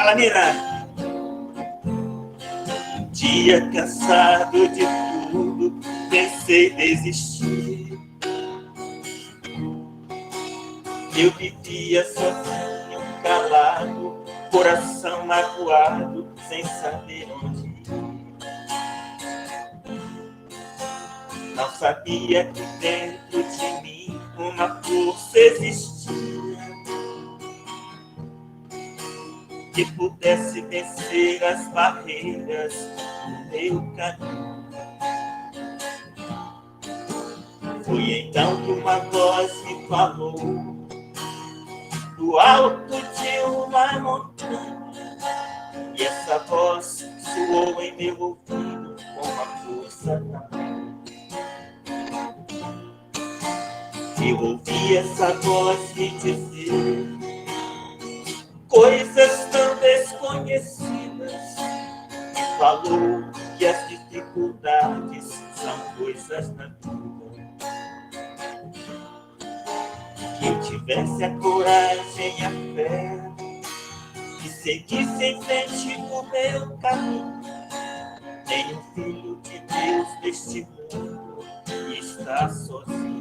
Fala, Nina. Um dia cansado de tudo, pensei desistir. Eu vivia sozinho, calado, coração magoado, sem saber onde ir. Não sabia que dentro de mim uma força existia que pudesse vencer as barreiras do meu caminho. Foi então que uma voz me falou do alto de uma montanha, e essa voz soou em meu ouvido com uma força tamanha. Eu ouvi essa voz me dizer coisas tão desconhecidas, e falou que as dificuldades são coisas da vida. Que eu tivesse a coragem e a fé e seguisse em frente no meu caminho. Nenhum filho de Deus neste mundo está sozinho.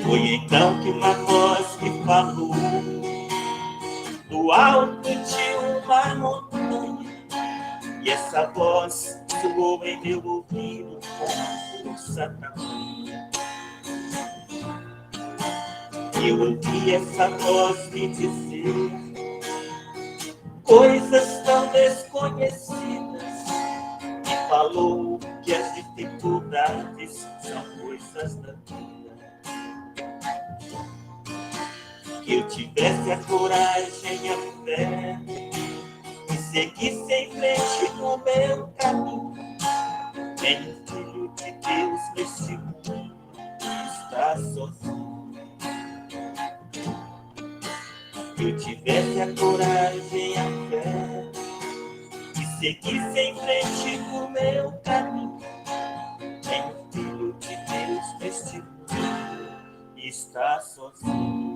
Foi então que uma voz me falou do alto de uma montanha, e essa voz soou em meu ouvido com uma força tamanha. Eu ouvi essa voz me dizer coisas tão desconhecidas, e falou que as dificuldades são coisas da vida. Que eu tivesse a coragem e a fé e seguisse em frente no meu caminho. Nenhum filho de Deus neste mundo está sozinho. Que eu tivesse a coragem e a fé e seguisse em frente no meu caminho. Nenhum filho de Deus neste mundo está sozinho.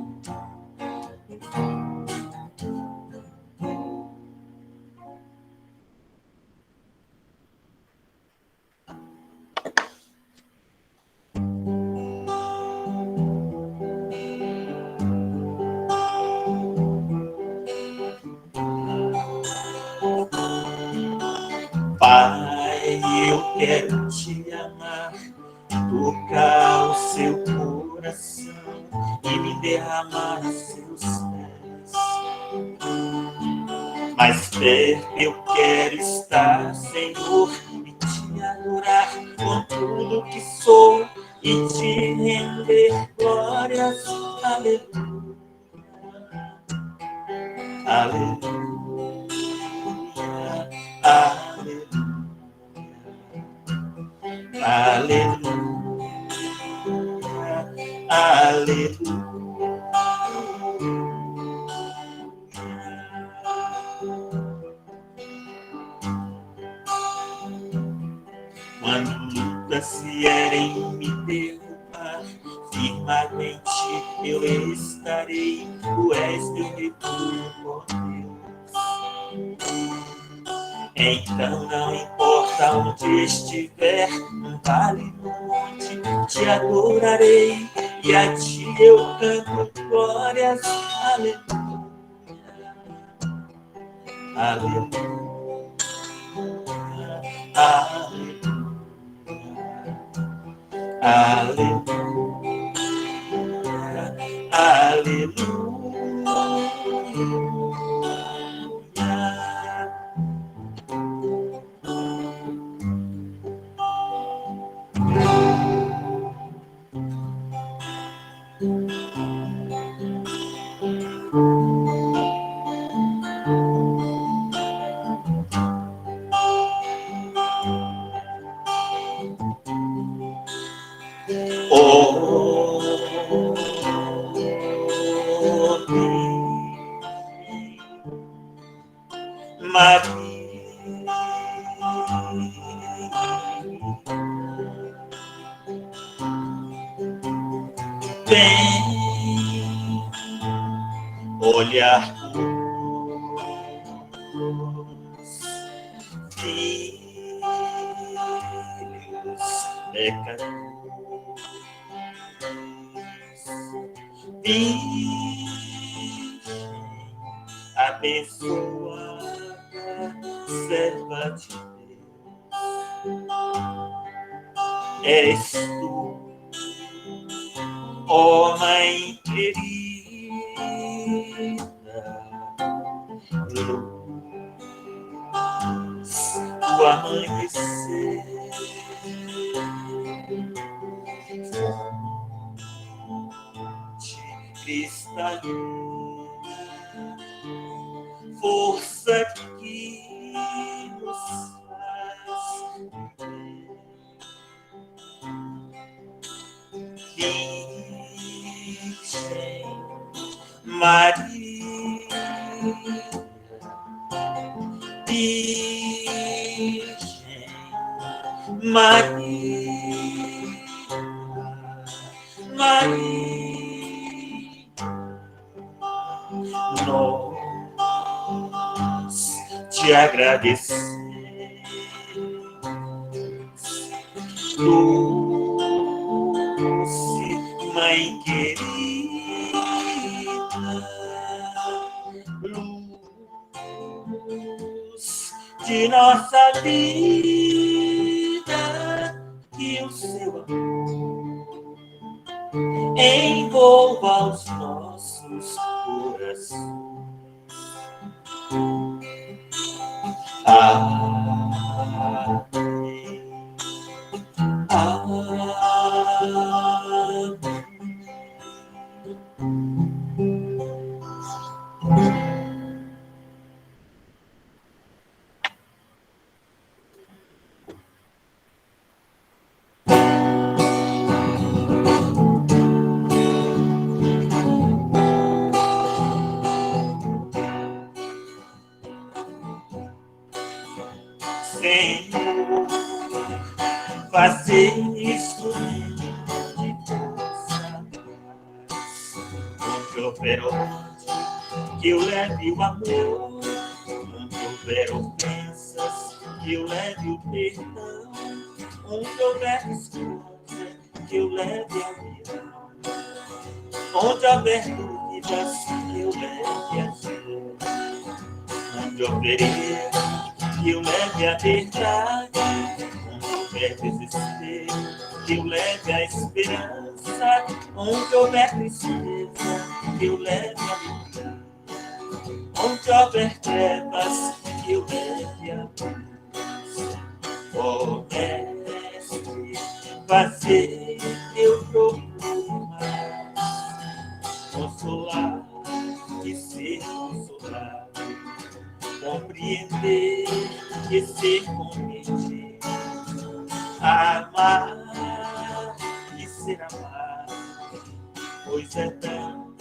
Pai, eu quero te amar, tocar o seu coração e me derramar a seus pés. Mais perto eu quero estar, Senhor, e te adorar com tudo que sou e te render glórias. Aleluia, aleluia, aleluia, aleluia, aleluia. Quando lutas vierem me derrubar, firmemente eu estarei. Tu és meu refúgio, ó Deus. Então não importa onde estiver, no vale, no monte, te adorarei e a ti eu canto glórias. Aleluia, aleluia, aleluia, aleluia, aleluia. Vem olhar os filhos pecadores, Virgem abençoada, serva de Deus, és tu, ó Mãe querida, luz do amanhecer, fonte cristalina, força que nos faz viver. Virgem Maria, Virgem Maria, Maria, nós te agradecemos. Doce Mãe querida, luz de nossa vida, que o seu amor envolva os nossos corações. Amém. Amém. Senhor, fazer isso de força, onde houver ódio, que eu leve o amor, onde houver ofensas, que eu leve o perdão, onde houver discórdia, que eu leve a união, onde houver dúvidas, que eu leve a fé, onde houver erro, que eu leve a verdade, onde houver desespero, que eu leve a esperança, onde houver tristeza, que eu leve a alegria, onde houver trevas, que eu leve a luz. Ó Mestre, fazer eu procuro mais, consolar e ser consolado, compreender e ser compreendido, amar e ser amado, pois é dando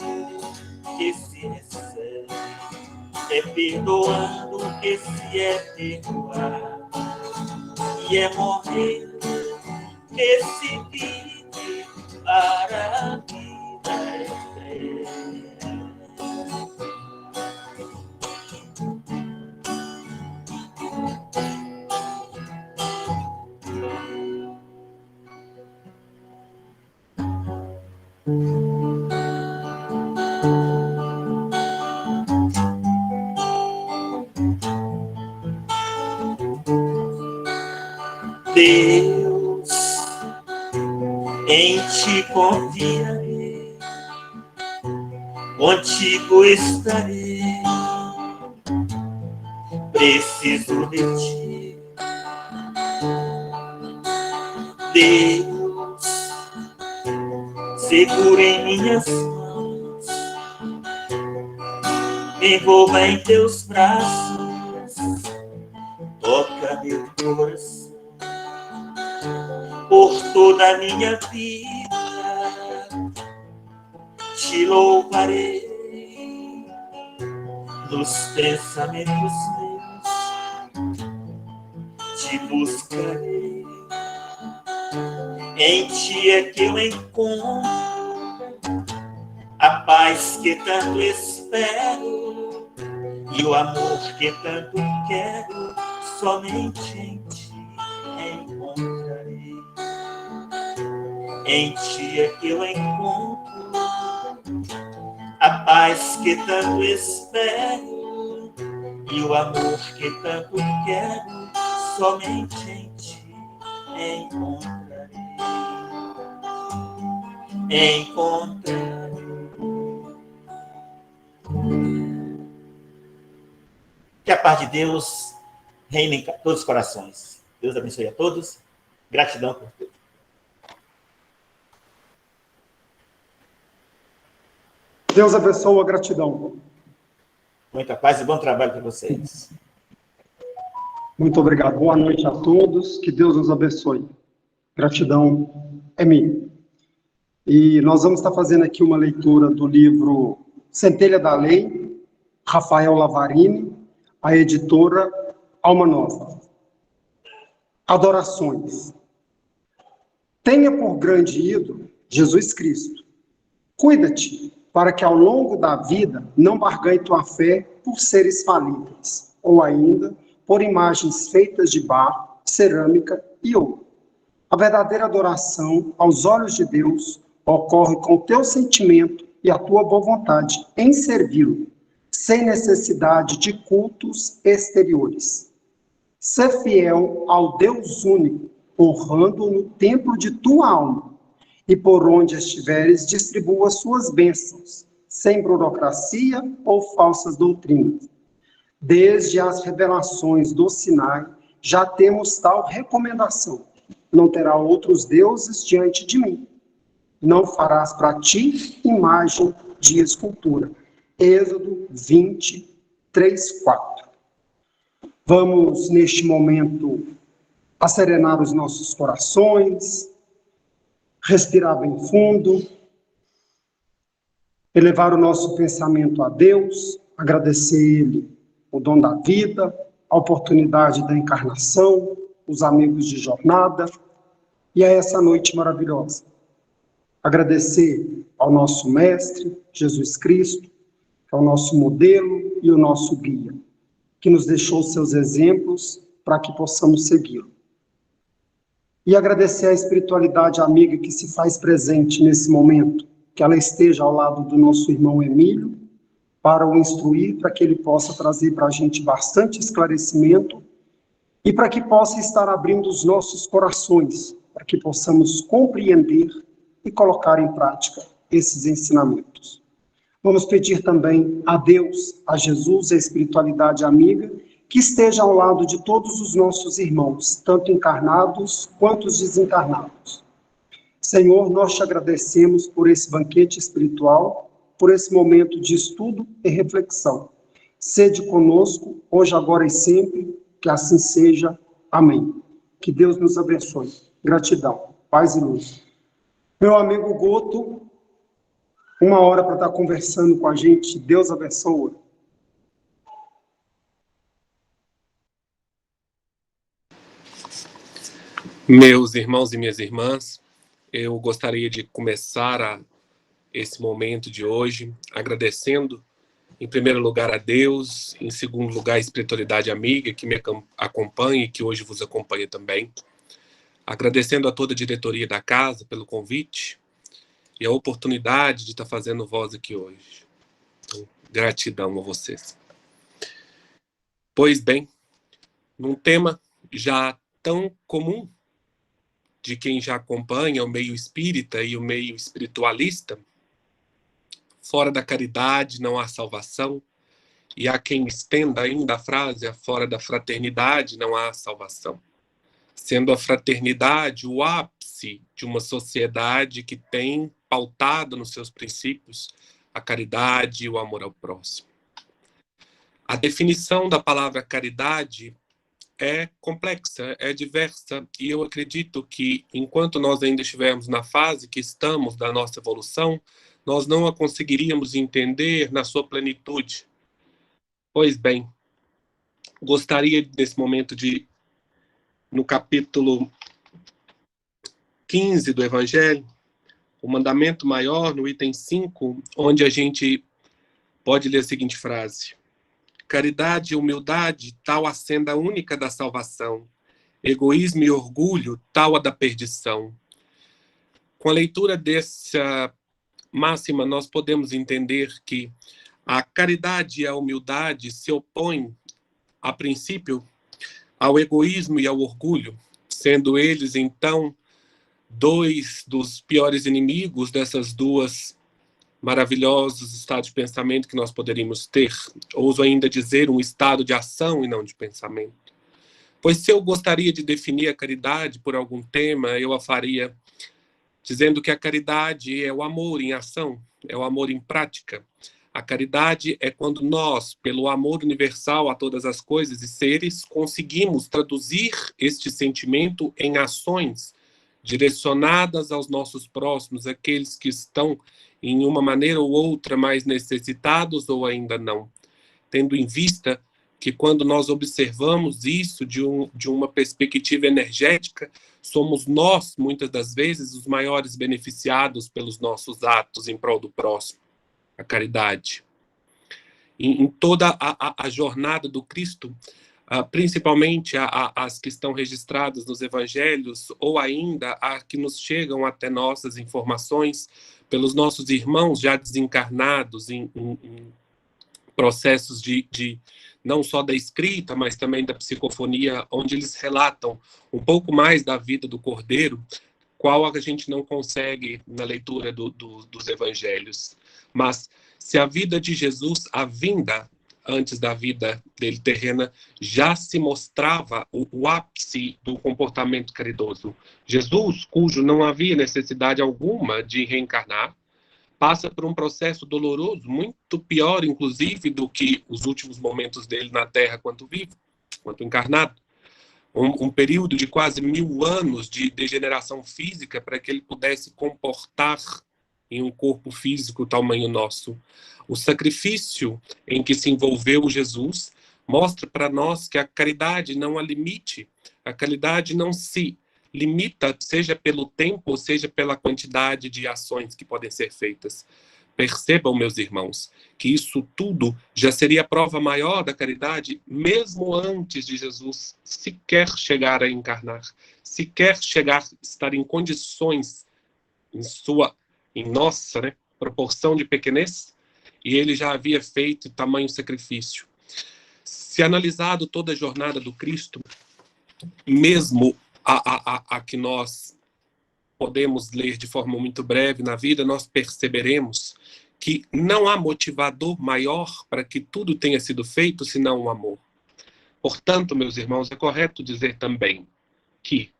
que se recebe, é perdoando que se é perdoado, e é morrendo que se vive para a vida eterna. Deus, em ti confiarei, contigo estarei, preciso de ti. Deus, segura em minhas mãos, me envolva em teus braços, toca meu coração, por toda a minha vida te louvarei, nos pensamentos meus te buscarei, em ti é que eu encontro a paz que tanto espero e o amor que tanto quero, somente em ti encontrarei. Em ti é que eu encontro a paz que tanto espero e o amor que tanto quero, somente em ti encontrarei. Que a paz de Deus reine em todos os corações. Deus abençoe a todos. Gratidão por tudo. Deus abençoe a gratidão. Muita paz e bom trabalho para vocês. Muito obrigado. Boa noite a todos. Que Deus nos abençoe. Gratidão é minha. E nós vamos estar fazendo aqui uma leitura do livro Centelha da Lei, Rafael Lavarini, a editora Alma Nova. Adorações. Tenha por grande ídolo Jesus Cristo. Cuida-te para que ao longo da vida não barganhe tua fé por seres falíveis, ou ainda por imagens feitas de barro, cerâmica e ouro. A verdadeira adoração aos olhos de Deus ocorre com o teu sentimento e a tua boa vontade em servi-lo, sem necessidade de cultos exteriores. Ser fiel ao Deus único, honrando no templo de tua alma, e por onde estiveres, distribua suas bênçãos, sem burocracia ou falsas doutrinas. Desde as revelações do Sinai, já temos tal recomendação: não terá outros deuses diante de mim. Não farás para ti imagem de escultura. Êxodo 20, 3, 4. Vamos, neste momento, acerenar os nossos corações, respirar bem fundo, elevar o nosso pensamento a Deus, agradecer Ele o dom da vida, a oportunidade da encarnação, os amigos de jornada e a essa noite maravilhosa. Agradecer ao nosso Mestre, Jesus Cristo, que é o nosso modelo e o nosso guia, que nos deixou seus exemplos para que possamos segui-lo. E agradecer à espiritualidade amiga que se faz presente nesse momento, que ela esteja ao lado do nosso irmão Emílio, para o instruir, para que ele possa trazer para a gente bastante esclarecimento e para que possa estar abrindo os nossos corações, para que possamos compreender e colocar em prática esses ensinamentos. Vamos pedir também a Deus, a Jesus, a espiritualidade amiga, que esteja ao lado de todos os nossos irmãos, tanto encarnados quanto os desencarnados. Senhor, nós te agradecemos por esse banquete espiritual, por esse momento de estudo e reflexão. Sede conosco, hoje, agora e sempre, que assim seja. Amém. Que Deus nos abençoe. Gratidão, paz e luz. Meu amigo Goto, 1 hora para estar conversando com a gente. Deus abençoe. Meus irmãos e minhas irmãs, eu gostaria de começar esse momento de hoje agradecendo, em primeiro lugar, a Deus, em segundo lugar, a espiritualidade amiga que me acompanha e que hoje vos acompanha também. Agradecendo a toda a diretoria da casa pelo convite e a oportunidade de estar fazendo voz aqui hoje. Então, gratidão a vocês. Pois bem, num tema já tão comum de quem já acompanha o meio espírita e o meio espiritualista, fora da caridade não há salvação, e há quem estenda ainda a frase, fora da fraternidade não há salvação. Sendo a fraternidade o ápice de uma sociedade que tem pautado nos seus princípios a caridade e o amor ao próximo. A definição da palavra caridade é complexa, é diversa, e eu acredito que, enquanto nós ainda estivermos na fase que estamos da nossa evolução, nós não a conseguiríamos entender na sua plenitude. Pois bem, gostaria nesse momento de, no capítulo 15 do Evangelho, o mandamento maior, no item 5, onde a gente pode ler a seguinte frase: caridade e humildade, tal a senda única da salvação. Egoísmo e orgulho, tal a da perdição. Com a leitura dessa máxima, nós podemos entender que a caridade e a humildade se opõem, a princípio, ao egoísmo e ao orgulho, sendo eles, então, dois dos piores inimigos dessas duas maravilhosos estados de pensamento que nós poderíamos ter. Ouso ainda dizer um estado de ação e não de pensamento. Pois se eu gostaria de definir a caridade por algum tema, eu a faria dizendo que a caridade é o amor em ação, é o amor em prática. A caridade é quando nós, pelo amor universal a todas as coisas e seres, conseguimos traduzir este sentimento em ações direcionadas aos nossos próximos, aqueles que estão, em uma maneira ou outra, mais necessitados ou ainda não. Tendo em vista que quando nós observamos isso de uma perspectiva energética, somos nós, muitas das vezes, os maiores beneficiados pelos nossos atos em prol do próximo. A caridade. Em toda a jornada do Cristo, principalmente as que estão registradas nos evangelhos, ou ainda as que nos chegam até nossas informações pelos nossos irmãos já desencarnados em processos de não só da escrita, mas também da psicofonia, onde eles relatam um pouco mais da vida do Cordeiro, qual a gente não consegue na leitura dos evangelhos. Mas se a vida de Jesus, a vinda antes da vida dele terrena, já se mostrava o ápice do comportamento caridoso. Jesus, cujo não havia necessidade alguma de reencarnar, passa por um processo doloroso, muito pior, inclusive, do que os últimos momentos dele na Terra, quanto vivo, quanto encarnado. Um período de quase 1000 anos de degeneração física para que ele pudesse comportar em um corpo físico tamanho nosso. O sacrifício em que se envolveu Jesus mostra para nós que a caridade não há limite, a caridade não se limita, seja pelo tempo, ou seja pela quantidade de ações que podem ser feitas. Percebam, meus irmãos, que isso tudo já seria a prova maior da caridade, mesmo antes de Jesus sequer chegar a encarnar, sequer chegar a estar em condições, em nossa, né, proporção de pequenez, e ele já havia feito tamanho sacrifício. Se analisado toda a jornada do Cristo, mesmo a que nós podemos ler de forma muito breve na vida, nós perceberemos que não há motivador maior para que tudo tenha sido feito senão o amor. Portanto, meus irmãos, é correto dizer também que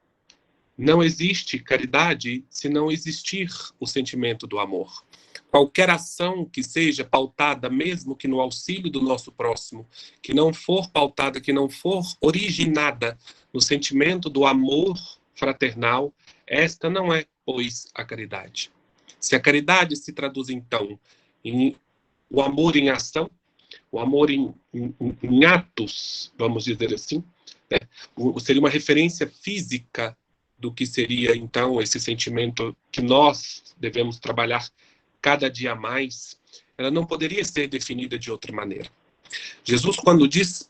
não existe caridade se não existir o sentimento do amor. Qualquer ação que seja pautada, mesmo que no auxílio do nosso próximo, que não for pautada, que não for originada no sentimento do amor fraternal, esta não é, pois, a caridade. Se a caridade se traduz, então, em o amor em ação, o amor em atos, vamos dizer assim, né? Seria uma referência física do que seria, então, esse sentimento que nós devemos trabalhar cada dia mais, ela não poderia ser definida de outra maneira. Jesus, quando diz: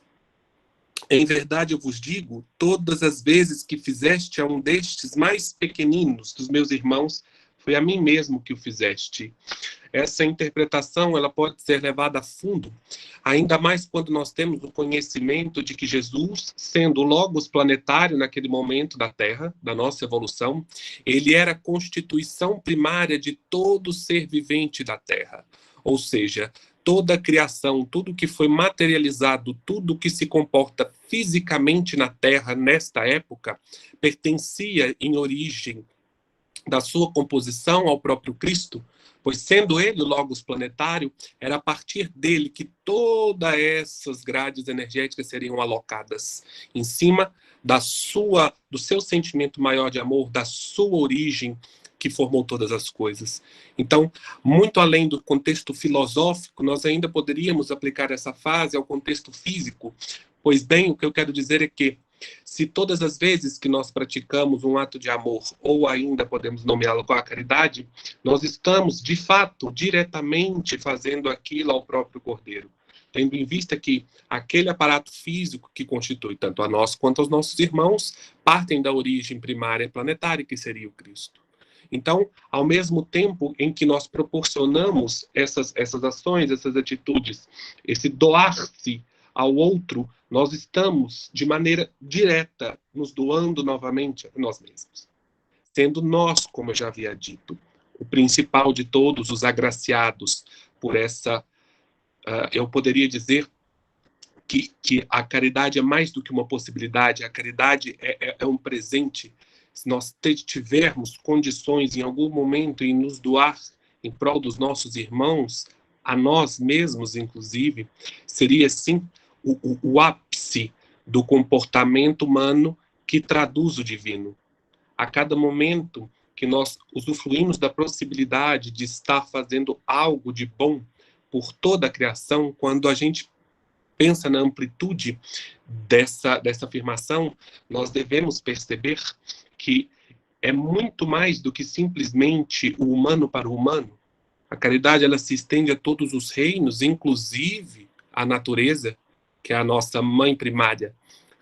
em verdade eu vos digo, todas as vezes que fizeste a um destes mais pequeninos dos meus irmãos, foi a mim mesmo que o fizeste. Essa interpretação, ela pode ser levada a fundo, ainda mais quando nós temos o conhecimento de que Jesus, sendo o logos planetário naquele momento da Terra, da nossa evolução, ele era a constituição primária de todo ser vivente da Terra. Ou seja, toda a criação, tudo que foi materializado, tudo que se comporta fisicamente na Terra nesta época, pertencia em origem da sua composição ao próprio Cristo, pois sendo ele o logos planetário, era a partir dele que todas essas grades energéticas seriam alocadas em cima do seu sentimento maior de amor, da sua origem que formou todas as coisas. Então, muito além do contexto filosófico, nós ainda poderíamos aplicar essa fase ao contexto físico, pois bem, o que eu quero dizer é que Se todas as vezes que nós praticamos um ato de amor, ou ainda podemos nomeá-lo com a caridade, nós estamos, de fato, diretamente fazendo aquilo ao próprio Cordeiro, tendo em vista que aquele aparato físico que constitui tanto a nós quanto aos nossos irmãos partem da origem primária planetária, que seria o Cristo. Então, ao mesmo tempo em que nós proporcionamos essas ações, essas atitudes, esse doar-se ao outro, nós estamos, de maneira direta, nos doando novamente a nós mesmos. Sendo nós, como eu já havia dito, o principal de todos os agraciados por essa... eu poderia dizer que a caridade é mais do que uma possibilidade, a caridade é um presente. Se nós tivermos condições em algum momento em nos doar em prol dos nossos irmãos, a nós mesmos, inclusive, seria, sim, o ápice do comportamento humano que traduz o divino. A cada momento que nós usufruímos da possibilidade de estar fazendo algo de bom por toda a criação, quando a gente pensa na amplitude dessa afirmação, nós devemos perceber que é muito mais do que simplesmente o humano para o humano. A caridade, ela se estende a todos os reinos, inclusive a natureza, que é a nossa mãe primária,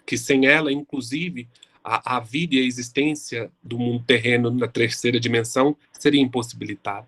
que sem ela, inclusive, a vida e a existência do mundo terreno na terceira dimensão seria impossibilitada.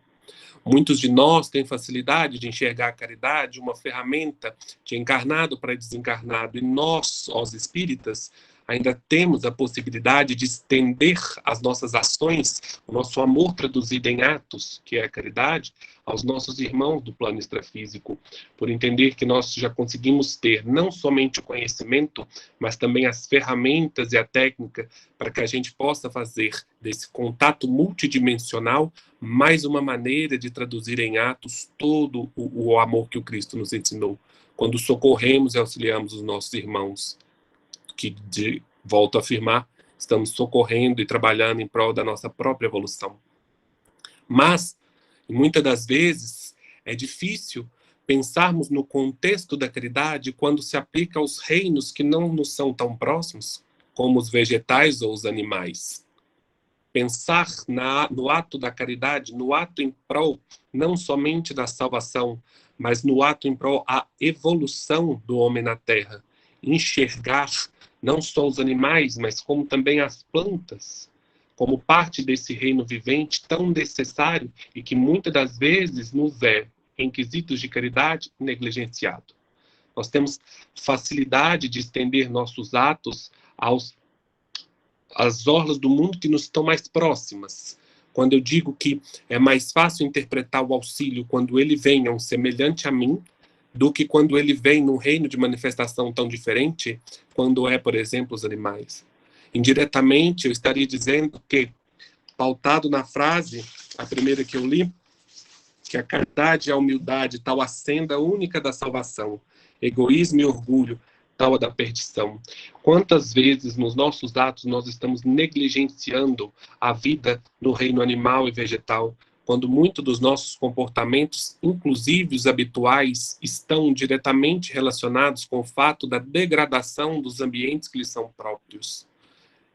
Muitos de nós têm facilidade de enxergar a caridade uma ferramenta de encarnado para desencarnado, e nós, os espíritas, ainda temos a possibilidade de estender as nossas ações, o nosso amor traduzido em atos, que é a caridade, aos nossos irmãos do plano extrafísico, por entender que nós já conseguimos ter não somente o conhecimento, mas também as ferramentas e a técnica para que a gente possa fazer desse contato multidimensional mais uma maneira de traduzir em atos todo o amor que o Cristo nos ensinou, quando socorremos e auxiliamos os nossos irmãos, que, volto a afirmar, estamos socorrendo e trabalhando em prol da nossa própria evolução. Mas, muitas das vezes, é difícil pensarmos no contexto da caridade quando se aplica aos reinos que não nos são tão próximos, como os vegetais ou os animais. Pensar no ato da caridade, no ato em prol não somente da salvação, mas no ato em prol a evolução do homem na Terra. Enxergar não só os animais, mas como também as plantas, como parte desse reino vivente tão necessário e que muitas das vezes nos é, em quesitos de caridade, negligenciado. Nós temos facilidade de estender nossos atos às orlas do mundo que nos estão mais próximas. Quando eu digo que é mais fácil interpretar o auxílio quando ele vem a um semelhante a mim, do que quando ele vem num reino de manifestação tão diferente, quando é, por exemplo, os animais. Indiretamente, eu estaria dizendo que, pautado na frase, a primeira que eu li, que a caridade e a humildade, tal a senda única da salvação, egoísmo e orgulho, tal a da perdição. Quantas vezes nos nossos atos nós estamos negligenciando a vida no reino animal e vegetal, quando muito dos nossos comportamentos, inclusive os habituais, estão diretamente relacionados com o fato da degradação dos ambientes que lhes são próprios.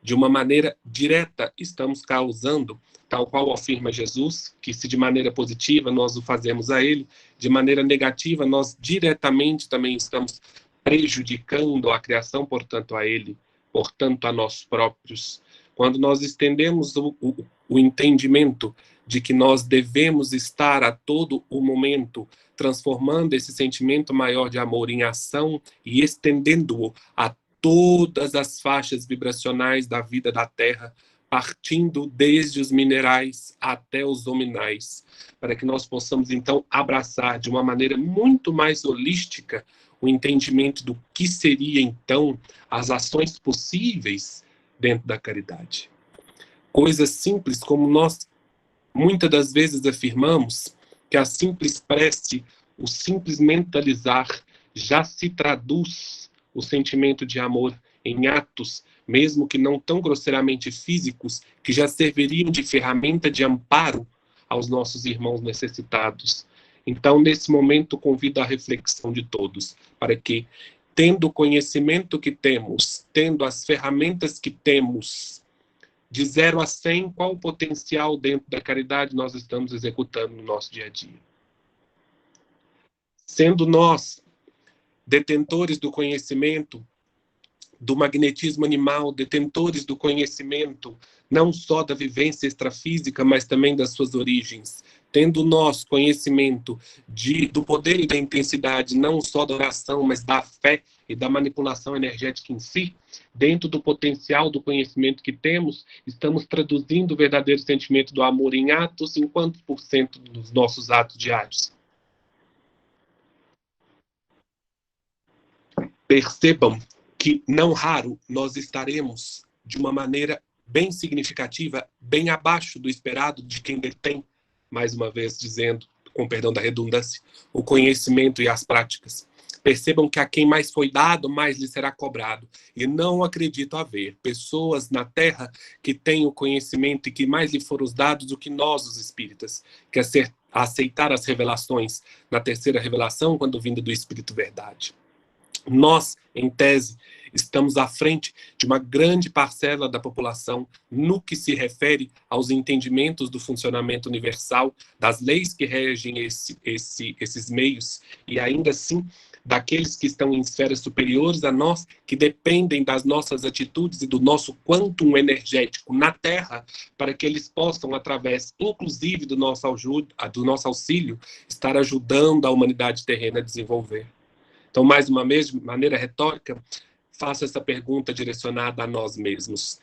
De uma maneira direta, estamos causando, tal qual afirma Jesus, que se de maneira positiva nós o fazemos a ele, de maneira negativa nós diretamente também estamos prejudicando a criação, portanto a ele, portanto a nós próprios. Quando nós estendemos o entendimento de que nós devemos estar a todo o momento transformando esse sentimento maior de amor em ação e estendendo-o a todas as faixas vibracionais da vida da Terra, partindo desde os minerais até os hominais, para que nós possamos, então, abraçar de uma maneira muito mais holística o entendimento do que seria, então, as ações possíveis dentro da caridade. Coisas simples como nós muitas das vezes afirmamos que a simples prece, o simples mentalizar, já se traduz o sentimento de amor em atos, mesmo que não tão grosseiramente físicos, que já serviriam de ferramenta de amparo aos nossos irmãos necessitados. Então, nesse momento, convido a reflexão de todos, para que tendo o conhecimento que temos, tendo as ferramentas que temos, de 0 a 100, qual o potencial dentro da caridade nós estamos executando no nosso dia a dia? Sendo nós detentores do conhecimento, do magnetismo animal, detentores do conhecimento, não só da vivência extrafísica, mas também das suas origens, tendo nós conhecimento do poder e da intensidade, não só da oração, mas da fé e da manipulação energética em si, dentro do potencial do conhecimento que temos, estamos traduzindo o verdadeiro sentimento do amor em atos, em quantos por cento dos nossos atos diários? Percebam que, não raro, nós estaremos, de uma maneira bem significativa, bem abaixo do esperado de quem detém, mais uma vez dizendo, com perdão da redundância, o conhecimento e as práticas. Percebam que a quem mais foi dado, mais lhe será cobrado. E não acredito haver pessoas na Terra que têm o conhecimento e que mais lhe foram dados do que nós, os espíritas, que é aceitar as revelações na terceira revelação, quando vinda do Espírito Verdade. Nós, em tese, estamos à frente de uma grande parcela da população no que se refere aos entendimentos do funcionamento universal, das leis que regem esses meios, e ainda assim, daqueles que estão em esferas superiores a nós, que dependem das nossas atitudes e do nosso quantum energético na Terra, para que eles possam, através, inclusive, do nosso auxílio, estar ajudando a humanidade terrena a desenvolver. Então, mais uma vez, de maneira retórica, faço essa pergunta direcionada a nós mesmos.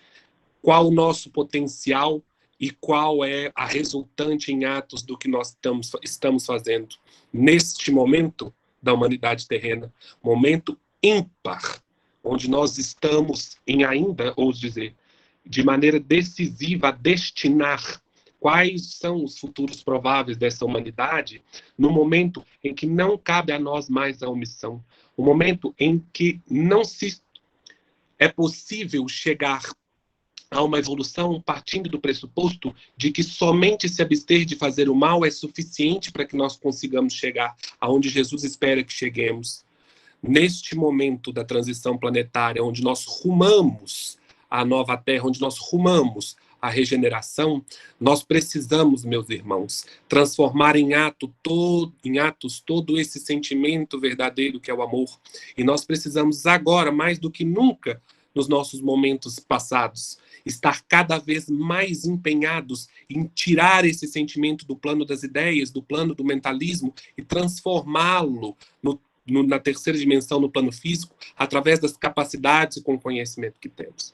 Qual o nosso potencial e qual é a resultante em atos do que nós estamos fazendo neste momento da humanidade terrena? Momento ímpar, onde nós estamos em ainda, ou dizer, de maneira decisiva a destinar quais são os futuros prováveis dessa humanidade, no momento em que não cabe a nós mais a omissão, o momento em que não se é possível chegar a uma evolução partindo do pressuposto de que somente se abster de fazer o mal é suficiente para que nós consigamos chegar aonde Jesus espera que cheguemos. Neste momento da transição planetária, onde nós rumamos a nova Terra, onde nós rumamos a regeneração, nós precisamos, meus irmãos, transformar em atos todo esse sentimento verdadeiro que é o amor. E nós precisamos agora, mais do que nunca, nos nossos momentos passados, estar cada vez mais empenhados em tirar esse sentimento do plano das ideias, do plano do mentalismo e transformá-lo na terceira dimensão, no plano físico, através das capacidades e com o conhecimento que temos.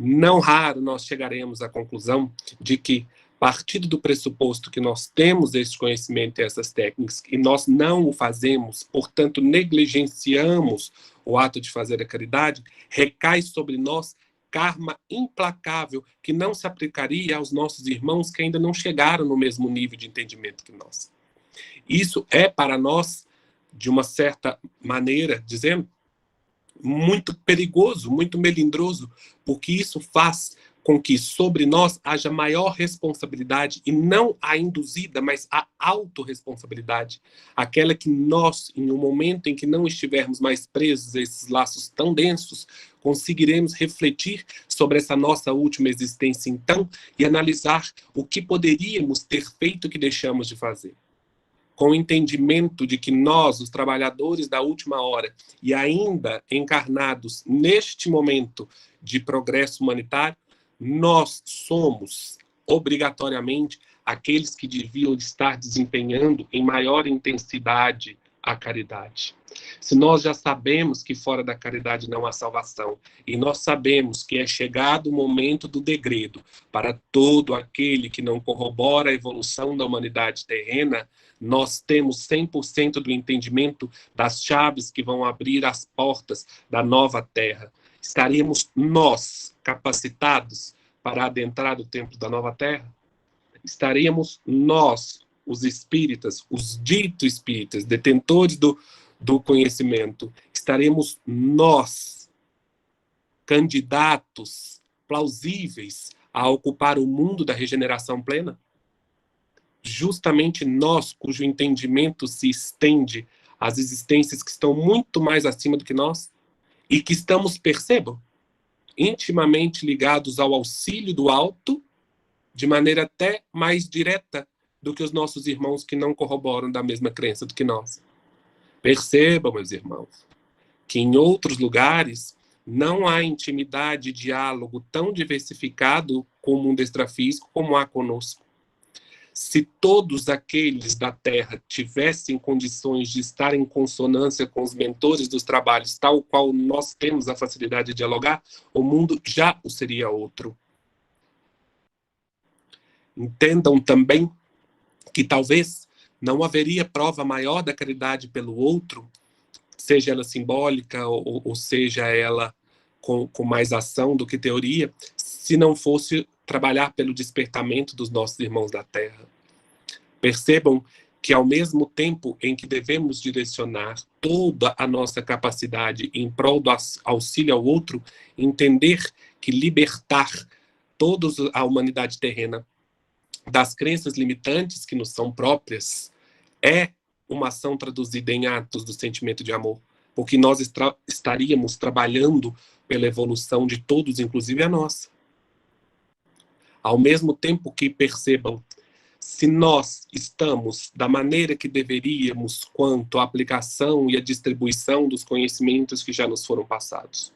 Não raro nós chegaremos à conclusão de que, partindo do pressuposto que nós temos esse conhecimento e essas técnicas, e nós não o fazemos, portanto negligenciamos o ato de fazer a caridade, recai sobre nós karma implacável que não se aplicaria aos nossos irmãos que ainda não chegaram no mesmo nível de entendimento que nós. Isso é para nós, de uma certa maneira, dizendo, muito perigoso, muito melindroso, porque isso faz com que sobre nós haja maior responsabilidade, e não a induzida, mas a autorresponsabilidade, aquela que nós, em um momento em que não estivermos mais presos a esses laços tão densos, conseguiremos refletir sobre essa nossa última existência então, e analisar o que poderíamos ter feito que deixamos de fazer. Com o entendimento de que nós, os trabalhadores da última hora, e ainda encarnados neste momento de progresso humanitário, nós somos, obrigatoriamente, aqueles que deviam estar desempenhando em maior intensidade a caridade. Se nós já sabemos que fora da caridade não há salvação, e nós sabemos que é chegado o momento do degredo para todo aquele que não corrobora a evolução da humanidade terrena, nós temos 100% do entendimento das chaves que vão abrir as portas da nova terra. Estaremos nós capacitados para adentrar o templo da nova terra? Estaremos nós, os espíritas, os ditos espíritas, detentores do conhecimento, estaremos nós, candidatos plausíveis a ocupar o mundo da regeneração plena? Justamente nós, cujo entendimento se estende as existências que estão muito mais acima do que nós e que estamos, percebam, intimamente ligados ao auxílio do alto, de maneira até mais direta do que os nossos irmãos que não corroboram da mesma crença do que nós. Percebam, meus irmãos, que em outros lugares não há intimidade e diálogo tão diversificado com o mundo extrafísico como há conosco. Se todos aqueles da Terra tivessem condições de estar em consonância com os mentores dos trabalhos, tal qual nós temos a facilidade de dialogar, o mundo já o seria outro. Entendam também que talvez não haveria prova maior da caridade pelo outro, seja ela simbólica ou seja ela com mais ação do que teoria, se não fosse trabalhar pelo despertamento dos nossos irmãos da Terra. Percebam que ao mesmo tempo em que devemos direcionar toda a nossa capacidade em prol do auxílio ao outro, entender que libertar toda a humanidade terrena das crenças limitantes que nos são próprias é uma ação traduzida em atos do sentimento de amor, porque nós estaríamos trabalhando pela evolução de todos, inclusive a nossa. Ao mesmo tempo que percebam, se nós estamos da maneira que deveríamos quanto à aplicação e à distribuição dos conhecimentos que já nos foram passados.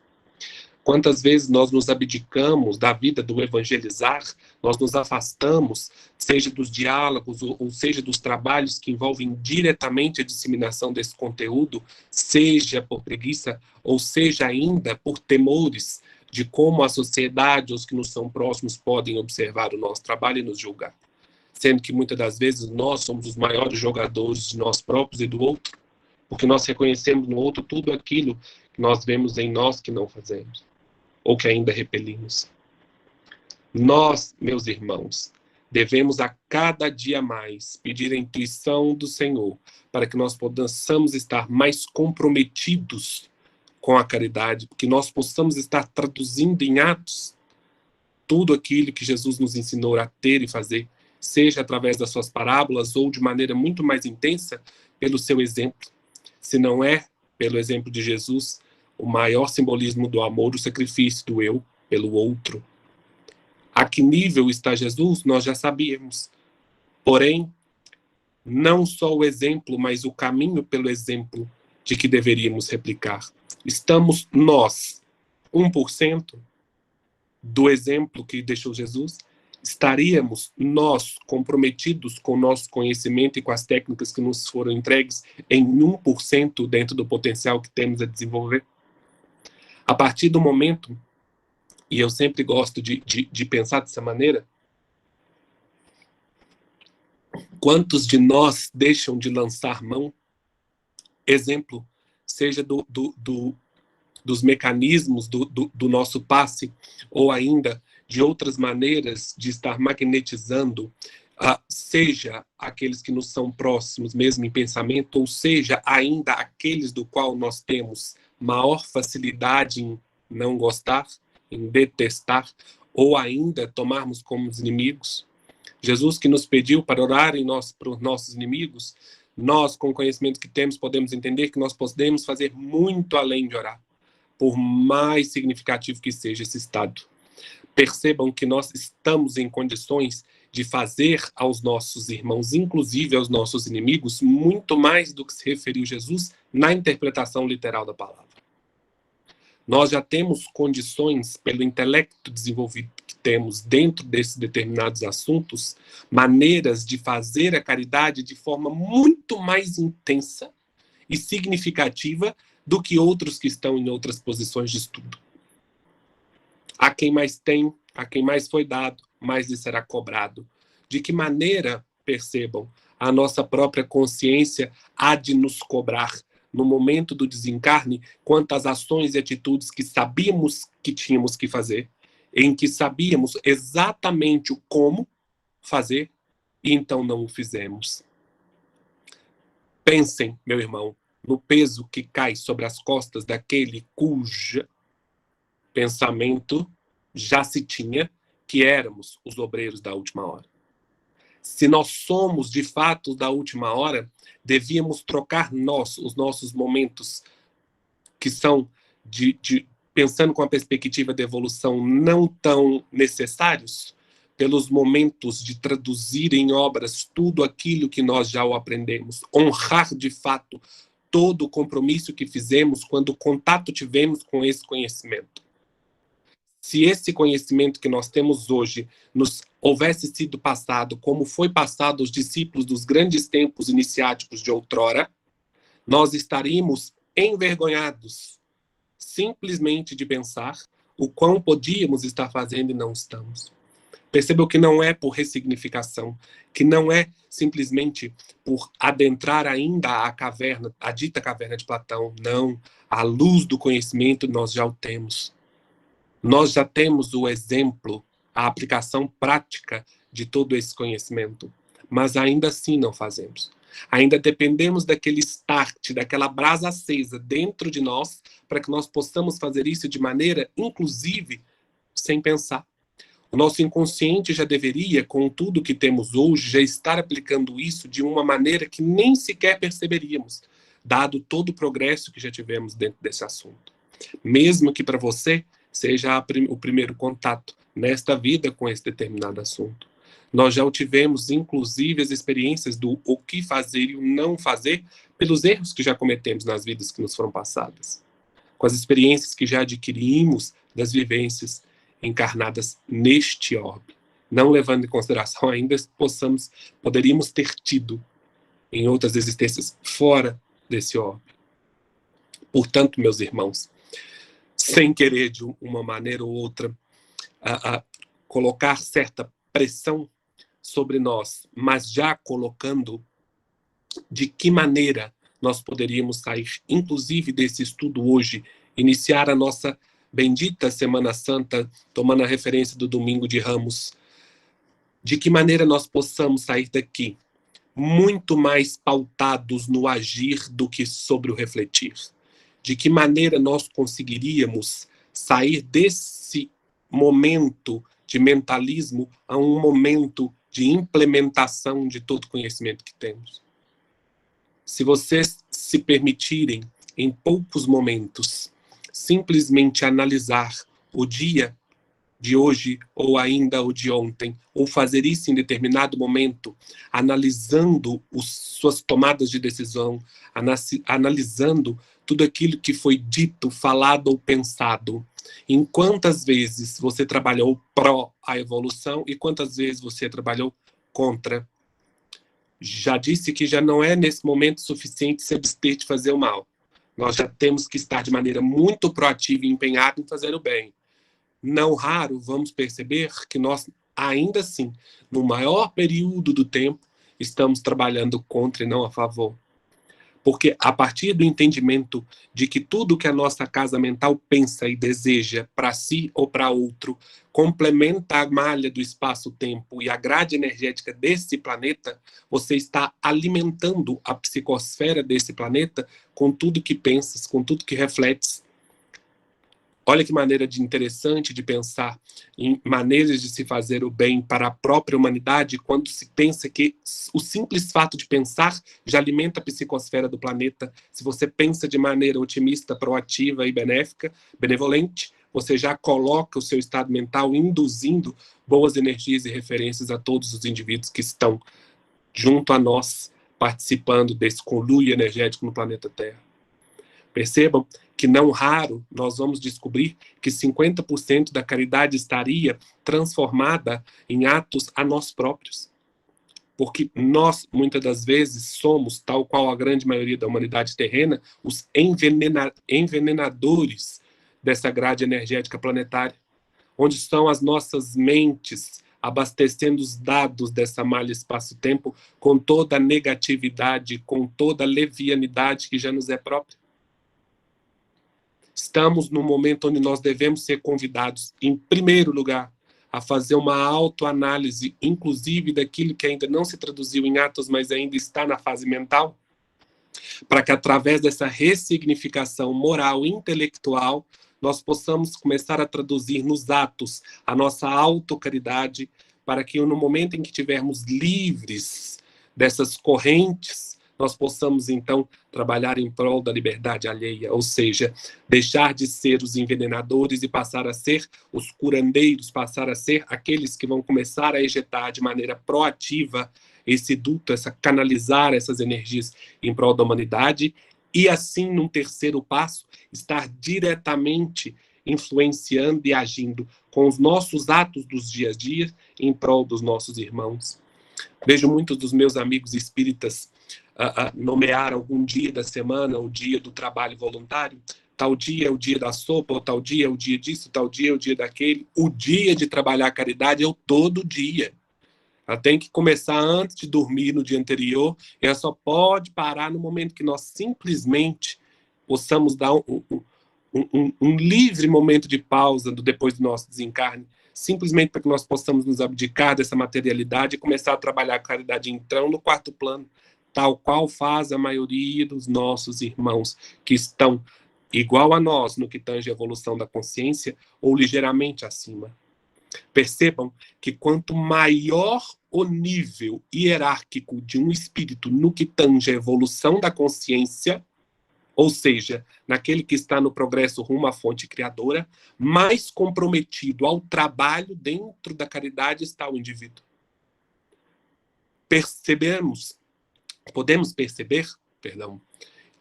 Quantas vezes nós nos abdicamos da vida do evangelizar, nós nos afastamos, seja dos diálogos ou seja dos trabalhos que envolvem diretamente a disseminação desse conteúdo, seja por preguiça ou seja ainda por temores de como a sociedade ou os que nos são próximos podem observar o nosso trabalho e nos julgar. Sendo que muitas das vezes nós somos os maiores jogadores de nós próprios e do outro, porque nós reconhecemos no outro tudo aquilo que nós vemos em nós que não fazemos, ou que ainda repelimos. Nós, meus irmãos, devemos a cada dia mais pedir a intuição do Senhor para que nós possamos estar mais comprometidos com a caridade, que nós possamos estar traduzindo em atos tudo aquilo que Jesus nos ensinou a ter e fazer, seja através das suas parábolas ou de maneira muito mais intensa pelo seu exemplo. Se não é pelo exemplo de Jesus, o maior simbolismo do amor, o sacrifício do eu pelo outro. A que nível está Jesus, nós já sabíamos. Porém, não só o exemplo, mas o caminho pelo exemplo de que deveríamos replicar. Estamos nós, 1% do exemplo que deixou Jesus? Estaríamos nós comprometidos com o nosso conhecimento e com as técnicas que nos foram entregues em 1% dentro do potencial que temos a desenvolver? A partir do momento, e eu sempre gosto de pensar dessa maneira, quantos de nós deixam de lançar mão? Exemplo, seja dos mecanismos do nosso passe, ou ainda de outras maneiras de estar magnetizando, seja aqueles que nos são próximos, mesmo em pensamento, ou seja ainda aqueles do qual nós temos maior facilidade em não gostar, em detestar, ou ainda tomarmos como inimigos. Jesus que nos pediu para orar para os nossos inimigos, nós, com o conhecimento que temos, podemos entender que nós podemos fazer muito além de orar, por mais significativo que seja esse estado. Percebam que nós estamos em condições de fazer aos nossos irmãos, inclusive aos nossos inimigos, muito mais do que se referiu Jesus na interpretação literal da palavra. Nós já temos condições, pelo intelecto desenvolvido que temos dentro desses determinados assuntos, maneiras de fazer a caridade de forma muito mais intensa e significativa do que outros que estão em outras posições de estudo. A quem mais tem, a quem mais foi dado, mais lhe será cobrado. De que maneira, percebam, a nossa própria consciência há de nos cobrar no momento do desencarne quantas ações e atitudes que sabíamos que tínhamos que fazer, em que sabíamos exatamente o como fazer e então não o fizemos. Pensem, meu irmão, no peso que cai sobre as costas daquele cujo pensamento já se tinha que éramos os obreiros da última hora. Se nós somos, de fato, da última hora, devíamos trocar os nossos momentos que são, pensando com a perspectiva de evolução, não tão necessários, pelos momentos de traduzir em obras tudo aquilo que nós já aprendemos. Honrar, de fato, todo o compromisso que fizemos quando contato tivemos com esse conhecimento. Se esse conhecimento que nós temos hoje nos houvesse sido passado como foi passado aos discípulos dos grandes tempos iniciáticos de outrora, nós estaríamos envergonhados simplesmente de pensar o quão podíamos estar fazendo e não estamos. Percebam que não é por ressignificação, que não é simplesmente por adentrar ainda a caverna, a dita caverna de Platão. Não, a luz do conhecimento nós já o temos. Nós já temos o exemplo, a aplicação prática de todo esse conhecimento, mas ainda assim não fazemos. Ainda dependemos daquele start, daquela brasa acesa dentro de nós, para que nós possamos fazer isso de maneira, inclusive, sem pensar. O nosso inconsciente já deveria, com tudo que temos hoje, já estar aplicando isso de uma maneira que nem sequer perceberíamos, dado todo o progresso que já tivemos dentro desse assunto. Mesmo que para você seja o primeiro contato nesta vida com esse determinado assunto. Nós já tivemos, inclusive, as experiências do o que fazer e o não fazer pelos erros que já cometemos nas vidas que nos foram passadas. Com as experiências que já adquirimos das vivências encarnadas neste orbe. Não levando em consideração ainda poderíamos ter tido em outras existências fora desse orbe. Portanto, meus irmãos, sem querer de uma maneira ou outra colocar certa pressão sobre nós, mas já colocando de que maneira nós poderíamos sair, inclusive desse estudo hoje, iniciar a nossa bendita Semana Santa, tomando a referência do Domingo de Ramos, de que maneira nós possamos sair daqui muito mais pautados no agir do que sobre o refletir. De que maneira nós conseguiríamos sair desse momento de mentalismo a um momento de implementação de todo o conhecimento que temos. Se vocês se permitirem, em poucos momentos, simplesmente analisar o dia de hoje ou ainda o de ontem, ou fazer isso em determinado momento, analisando suas tomadas de decisão, analisando tudo aquilo que foi dito, falado ou pensado, em quantas vezes você trabalhou pró a evolução e quantas vezes você trabalhou contra. Já disse que já não é nesse momento suficiente se abster de fazer o mal. Nós já temos que estar de maneira muito proativa e empenhada em fazer o bem. Não raro vamos perceber que nós, ainda assim, no maior período do tempo, estamos trabalhando contra e não a favor. Porque a partir do entendimento de que tudo que a nossa casa mental pensa e deseja para si ou para outro complementa a malha do espaço-tempo e a grade energética desse planeta, você está alimentando a psicosfera desse planeta com tudo que pensas, com tudo que refletes. Olha que maneira interessante de pensar em maneiras de se fazer o bem para a própria humanidade quando se pensa que o simples fato de pensar já alimenta a psicosfera do planeta. Se você pensa de maneira otimista, proativa e benéfica, benevolente, você já coloca o seu estado mental induzindo boas energias e referências a todos os indivíduos que estão junto a nós, participando desse conluio energético no planeta Terra. Percebam que não raro nós vamos descobrir que 50% da caridade estaria transformada em atos a nós próprios. Porque nós, muitas das vezes, somos, tal qual a grande maioria da humanidade terrena, os envenenadores dessa grade energética planetária, onde estão as nossas mentes abastecendo os dados dessa malha espaço-tempo com toda a negatividade, com toda a levianidade que já nos é própria. Estamos num momento onde nós devemos ser convidados, em primeiro lugar, a fazer uma autoanálise, inclusive daquilo que ainda não se traduziu em atos, mas ainda está na fase mental, para que através dessa ressignificação moral e intelectual, nós possamos começar a traduzir nos atos a nossa autocaridade, para que no momento em que estivermos livres dessas correntes, nós possamos, então, trabalhar em prol da liberdade alheia, ou seja, deixar de ser os envenenadores e passar a ser os curandeiros, passar a ser aqueles que vão começar a ejetar de maneira proativa esse duto, canalizar essas energias em prol da humanidade, e assim, num terceiro passo, estar diretamente influenciando e agindo com os nossos atos dos dias a dia em prol dos nossos irmãos. Vejo muitos dos meus amigos espíritas nomear algum dia da semana o dia do trabalho voluntário. Tal dia é o dia da sopa, ou tal dia é o dia disso, tal dia é o dia daquele. O dia de trabalhar a caridade é o todo dia. Ela tem que começar antes de dormir no dia anterior, e ela só pode parar no momento que nós simplesmente possamos dar um livre momento de pausa depois do nosso desencarne, simplesmente para que nós possamos nos abdicar dessa materialidade e começar a trabalhar a caridade então no quarto plano, tal qual faz a maioria dos nossos irmãos que estão igual a nós no que tange a evolução da consciência ou ligeiramente acima. Percebam que quanto maior o nível hierárquico de um espírito no que tange a evolução da consciência, ou seja, naquele que está no progresso rumo à fonte criadora, mais comprometido ao trabalho dentro da caridade está o indivíduo. Podemos perceber,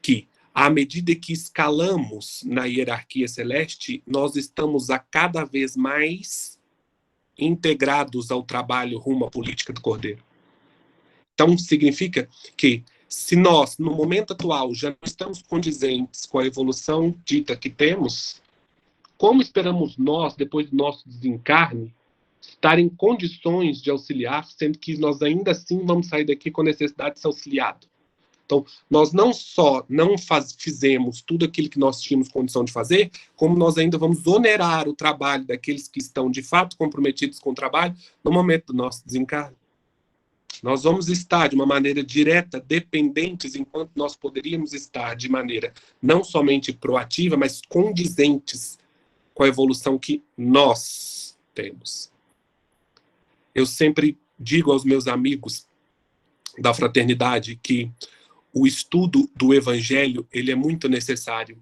que à medida que escalamos na hierarquia celeste, nós estamos a cada vez mais integrados ao trabalho rumo à política do Cordeiro. Então, significa que se nós, no momento atual, já não estamos condizentes com a evolução dita que temos, como esperamos nós, depois do nosso desencarne, estar em condições de auxiliar, sendo que nós ainda assim vamos sair daqui com necessidade de ser auxiliado? Então, nós não só não fizemos tudo aquilo que nós tínhamos condição de fazer, como nós ainda vamos onerar o trabalho daqueles que estão, de fato, comprometidos com o trabalho no momento do nosso desencarne. Nós vamos estar, de uma maneira direta, dependentes, enquanto nós poderíamos estar de maneira não somente proativa, mas condizentes com a evolução que nós temos. Eu sempre digo aos meus amigos da fraternidade que o estudo do Evangelho ele é muito necessário.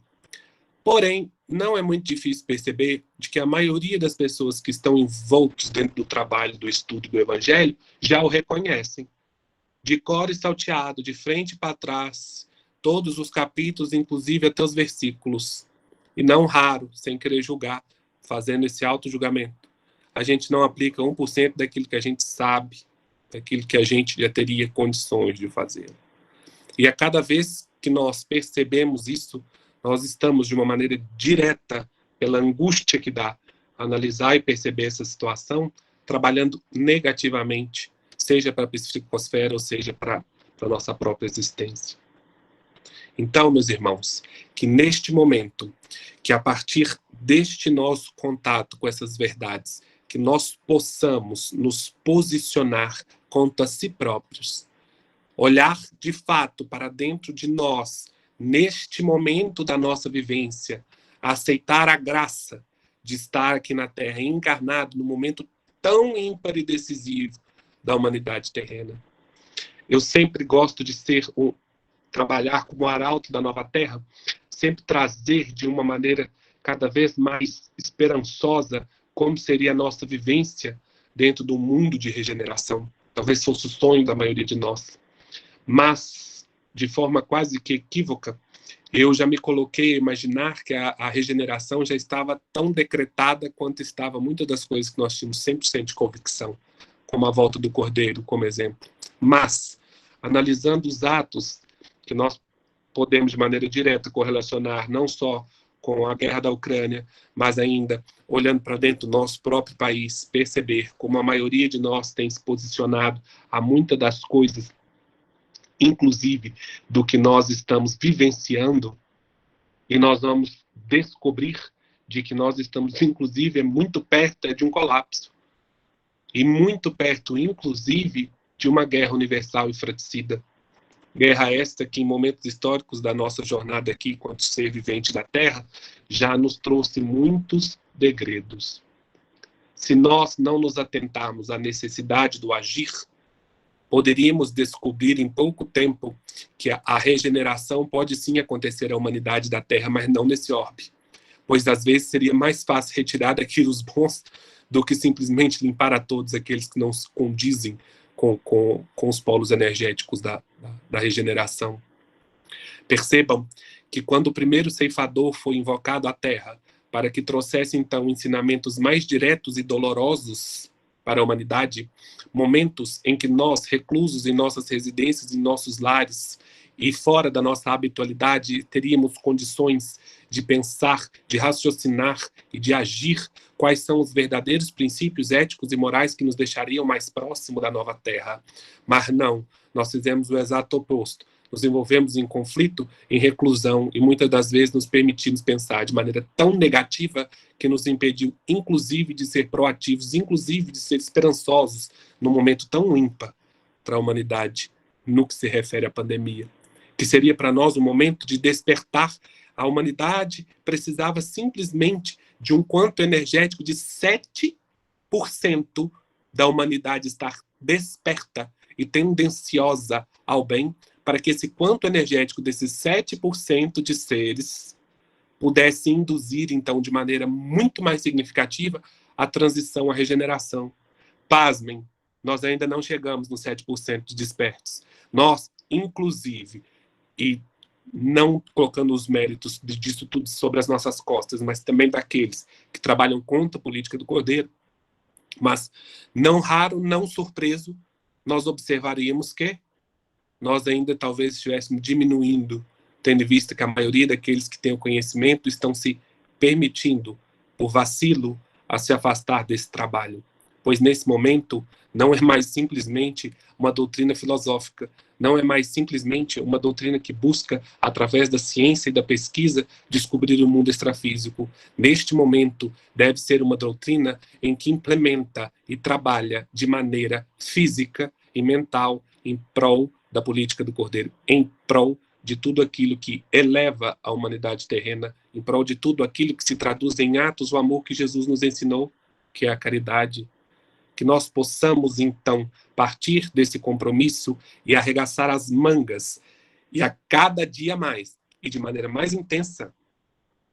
Porém, não é muito difícil perceber de que a maioria das pessoas que estão envoltas dentro do trabalho do estudo do Evangelho já o reconhecem. De cor e salteado, de frente para trás, todos os capítulos, inclusive até os versículos. E não raro, sem querer julgar, fazendo esse auto-julgamento. A gente não aplica 1% daquilo que a gente sabe, daquilo que a gente já teria condições de fazer. E a cada vez que nós percebemos isso, nós estamos, de uma maneira direta, pela angústia que dá, analisar e perceber essa situação, trabalhando negativamente, seja para a psicosfera ou seja para a nossa própria existência. Então, meus irmãos, que neste momento, que a partir deste nosso contato com essas verdades, que nós possamos nos posicionar quanto a si próprios, olhar de fato para dentro de nós, neste momento da nossa vivência, aceitar a graça de estar aqui na Terra, encarnado no momento tão ímpar e decisivo da humanidade terrena. Eu sempre gosto de trabalhar como arauto da nova Terra, sempre trazer de uma maneira cada vez mais esperançosa como seria a nossa vivência dentro do mundo de regeneração. Talvez fosse o sonho da maioria de nós. Mas, de forma quase que equívoca, eu já me coloquei a imaginar que a regeneração já estava tão decretada quanto estava muitas das coisas que nós tínhamos 100% de convicção, como a volta do Cordeiro, como exemplo. Mas, analisando os atos que nós podemos de maneira direta correlacionar não só com a guerra da Ucrânia, mas ainda olhando para dentro do nosso próprio país, perceber como a maioria de nós tem se posicionado a muitas das coisas, inclusive do que nós estamos vivenciando, e nós vamos descobrir de que nós estamos, inclusive, muito perto de um colapso. E muito perto, inclusive, de uma guerra universal e fratricida. Guerra esta que, em momentos históricos da nossa jornada aqui, enquanto ser vivente da Terra, já nos trouxe muitos degredos. se nós não nos atentarmos à necessidade do agir, poderíamos descobrir em pouco tempo que a regeneração pode sim acontecer à humanidade da Terra, mas não nesse orbe. Pois às vezes seria mais fácil retirar daqui os bons do que simplesmente limpar a todos aqueles que não se condizem com os polos energéticos da regeneração. Percebam que quando o primeiro ceifador foi invocado à Terra para que trouxesse então ensinamentos mais diretos e dolorosos para a humanidade, momentos em que nós, reclusos em nossas residências, em nossos lares e fora da nossa habitualidade, teríamos condições de pensar, de raciocinar e de agir quais são os verdadeiros princípios éticos e morais que nos deixariam mais próximo da nova Terra. Mas não, nós fizemos o exato oposto. Nos envolvemos em conflito, em reclusão, e muitas das vezes nos permitimos pensar de maneira tão negativa que nos impediu, inclusive, de ser proativos, inclusive de ser esperançosos num momento tão ímpar para a humanidade, no que se refere à pandemia. Que seria para nós um momento de despertar. A humanidade precisava simplesmente de um quanto energético de 7% da humanidade estar desperta e tendenciosa ao bem, para que esse quanto energético desses 7% de seres pudesse induzir, então, de maneira muito mais significativa, a transição, a regeneração. Pasmem, nós ainda não chegamos nos 7% de despertos. Nós, inclusive, e não colocando os méritos disso tudo sobre as nossas costas, mas também daqueles que trabalham contra a política do Cordeiro, mas não raro, não surpreso, nós observaríamos que nós ainda talvez estivéssemos diminuindo, tendo em vista que a maioria daqueles que têm o conhecimento estão se permitindo, por vacilo, a se afastar desse trabalho. Pois nesse momento não é mais simplesmente uma doutrina filosófica, não é mais simplesmente uma doutrina que busca, através da ciência e da pesquisa, descobrir o mundo extrafísico. Neste momento, deve ser uma doutrina em que implementa e trabalha de maneira física e mental em prol da política do Cordeiro, em prol de tudo aquilo que eleva a humanidade terrena, em prol de tudo aquilo que se traduz em atos o amor que Jesus nos ensinou, que é a caridade. Que nós possamos, então, partir desse compromisso e arregaçar as mangas e a cada dia mais, e de maneira mais intensa,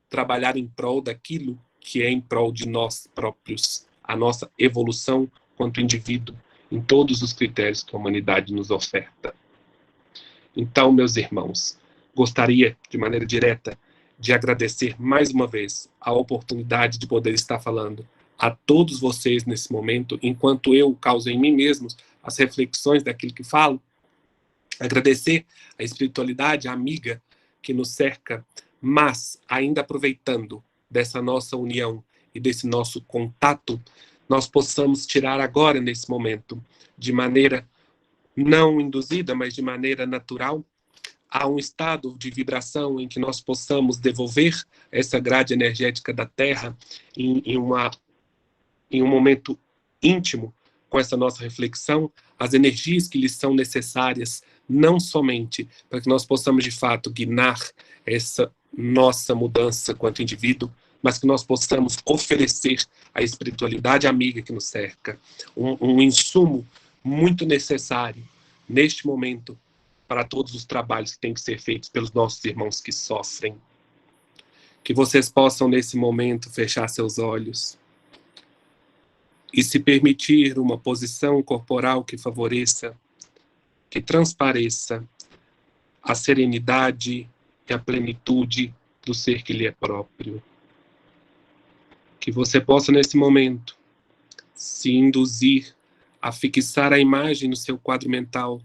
trabalhar em prol daquilo que é em prol de nós próprios, a nossa evolução quanto indivíduo, em todos os critérios que a humanidade nos oferta. Então, meus irmãos, gostaria, de maneira direta, de agradecer mais uma vez a oportunidade de poder estar falando a todos vocês nesse momento, enquanto eu causo em mim mesmo as reflexões daquilo que falo, agradecer a espiritualidade amiga que nos cerca, mas ainda aproveitando dessa nossa união e desse nosso contato, nós possamos tirar agora, nesse momento, de maneira não induzida, mas de maneira natural, a um estado de vibração em que nós possamos devolver essa grade energética da Terra em um momento íntimo, com essa nossa reflexão, as energias que lhes são necessárias, não somente para que nós possamos, de fato, guiar essa nossa mudança quanto indivíduo, mas que nós possamos oferecer à espiritualidade amiga que nos cerca um insumo muito necessário, neste momento, para todos os trabalhos que têm que ser feitos pelos nossos irmãos que sofrem. Que vocês possam, nesse momento, fechar seus olhos e se permitir uma posição corporal que favoreça, que transpareça a serenidade e a plenitude do ser que lhe é próprio. Que você possa, nesse momento, se induzir a fixar a imagem no seu quadro mental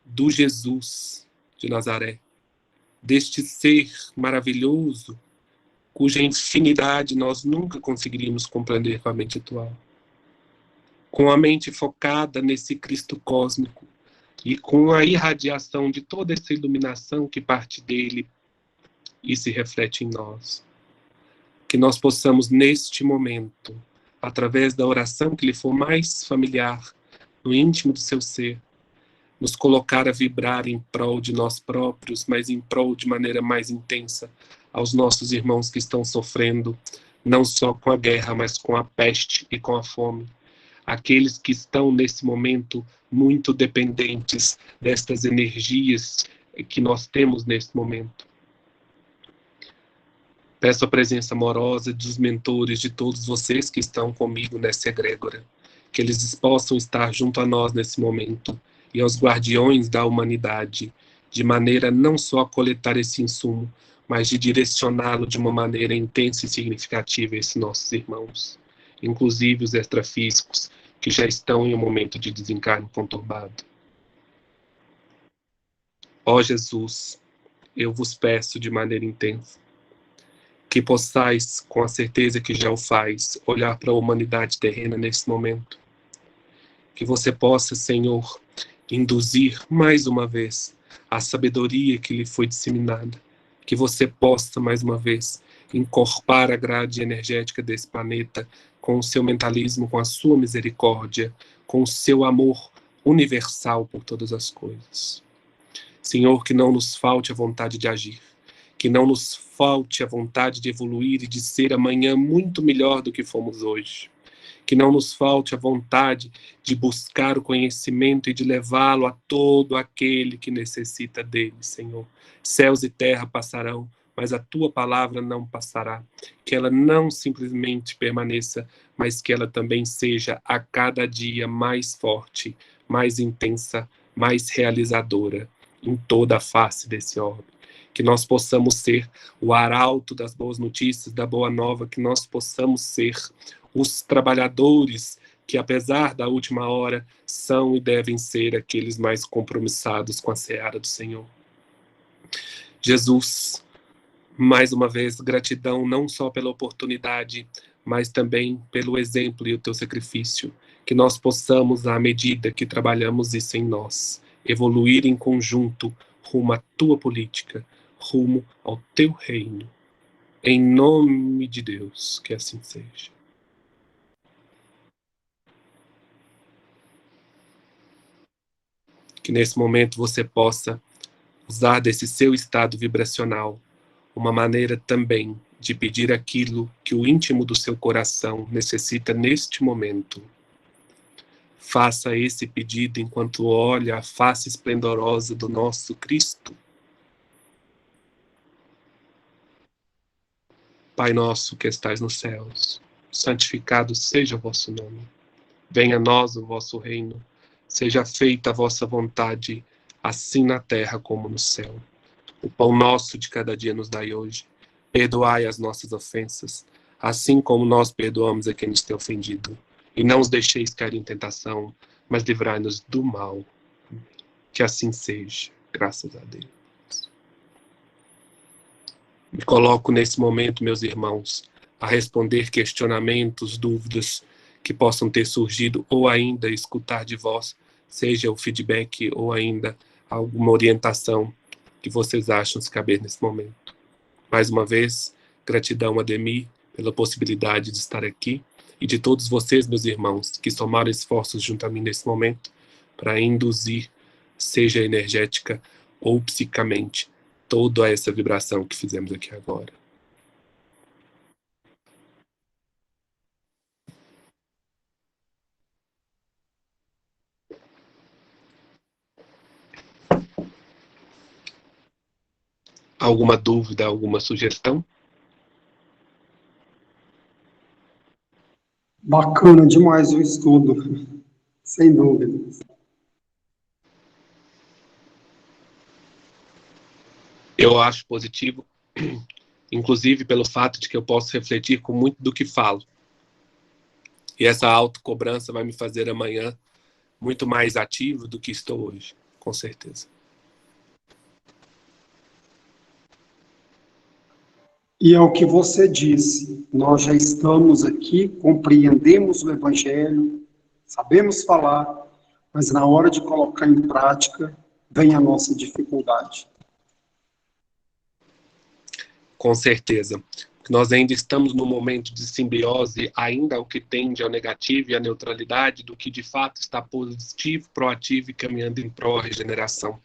do Jesus de Nazaré, deste ser maravilhoso, cuja infinidade nós nunca conseguiríamos compreender com a mente atual. Com a mente focada nesse Cristo cósmico e com a irradiação de toda essa iluminação que parte dele e se reflete em nós. Que nós possamos, neste momento, através da oração que lhe for mais familiar, no íntimo do seu ser, nos colocar a vibrar em prol de nós próprios, mas em prol de maneira mais intensa aos nossos irmãos que estão sofrendo não só com a guerra, mas com a peste e com a fome. Aqueles que estão nesse momento muito dependentes destas energias que nós temos nesse momento. Peço a presença amorosa dos mentores, de todos vocês que estão comigo nessa egrégora, que eles possam estar junto a nós nesse momento, e aos guardiões da humanidade, de maneira não só a coletar esse insumo, mas de direcioná-lo de uma maneira intensa e significativa a esses nossos irmãos, inclusive os extrafísicos, que já estão em um momento de desencarne conturbado. Ó Jesus, eu vos peço de maneira intensa, que possais, com a certeza que já o faz, olhar para a humanidade terrena nesse momento. Que você possa, Senhor, induzir mais uma vez a sabedoria que lhe foi disseminada. Que você possa, mais uma vez, encorpar a grade energética desse planeta com o seu mentalismo, com a sua misericórdia, com o seu amor universal por todas as coisas. Senhor, que não nos falte a vontade de agir. Que não nos falte a vontade de evoluir e de ser amanhã muito melhor do que fomos hoje. Que não nos falte a vontade de buscar o conhecimento e de levá-lo a todo aquele que necessita dele, Senhor. Céus e terra passarão, mas a tua palavra não passará. Que ela não simplesmente permaneça, mas que ela também seja a cada dia mais forte, mais intensa, mais realizadora em toda a face desse orbe. Que nós possamos ser o arauto das boas notícias, da boa nova, que nós possamos ser os trabalhadores que, apesar da última hora, são e devem ser aqueles mais compromissados com a seara do Senhor. Jesus, mais uma vez, gratidão não só pela oportunidade, mas também pelo exemplo e o teu sacrifício. Que nós possamos, à medida que trabalhamos isso em nós, evoluir em conjunto rumo à tua política, rumo ao teu reino. Em nome de Deus, que assim seja. Que nesse momento você possa usar desse seu estado vibracional uma maneira também de pedir aquilo que o íntimo do seu coração necessita neste momento. Faça esse pedido enquanto olha a face esplendorosa do nosso Cristo. Pai nosso que estais nos céus, santificado seja o vosso nome. Venha a nós o vosso reino. Seja feita a vossa vontade, assim na terra como no céu. O pão nosso de cada dia nos dai hoje. Perdoai as nossas ofensas, assim como nós perdoamos a quem nos tem ofendido. E não os deixeis cair em tentação, mas livrai-nos do mal. Que assim seja, graças a Deus. Me coloco nesse momento, meus irmãos, a responder questionamentos, dúvidas que possam ter surgido, ou ainda escutar de vós, seja o feedback ou ainda alguma orientação que vocês acham se caber nesse momento. Mais uma vez, gratidão a Ademir pela possibilidade de estar aqui e de todos vocês, meus irmãos, que somaram esforços junto a mim nesse momento para induzir, seja energética ou psicamente, toda essa vibração que fizemos aqui agora. Alguma dúvida, alguma sugestão? Bacana demais o estudo, sem dúvidas. Eu acho positivo, inclusive pelo fato de que eu posso refletir com muito do que falo. E essa autocobrança vai me fazer amanhã muito mais ativo do que estou hoje, com certeza. E é o que você disse, nós já estamos aqui, compreendemos o Evangelho, sabemos falar, mas na hora de colocar em prática, vem a nossa dificuldade. Com certeza. Nós ainda estamos num momento de simbiose, ainda o que tende ao negativo e à neutralidade, do que de fato está positivo, proativo e caminhando em pró-regeneração.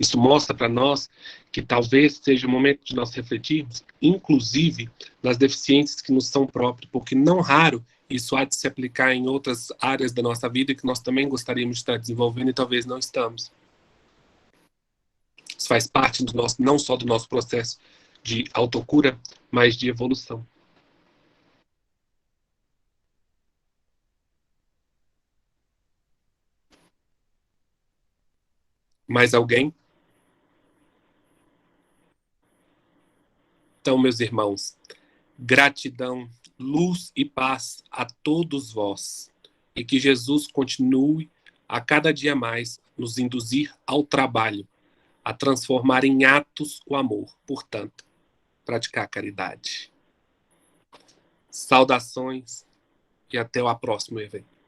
Isso mostra para nós que talvez seja o momento de nós refletirmos, inclusive, nas deficiências que nos são próprias, porque não raro isso há de se aplicar em outras áreas da nossa vida que nós também gostaríamos de estar desenvolvendo e talvez não estamos. Isso faz parte do nosso, não só do nosso processo de autocura, mas de evolução. Mais alguém? Então, meus irmãos, gratidão, luz e paz a todos vós. E que Jesus continue a cada dia mais nos induzir ao trabalho, a transformar em atos o amor, portanto, praticar a caridade. Saudações e até o próximo evento.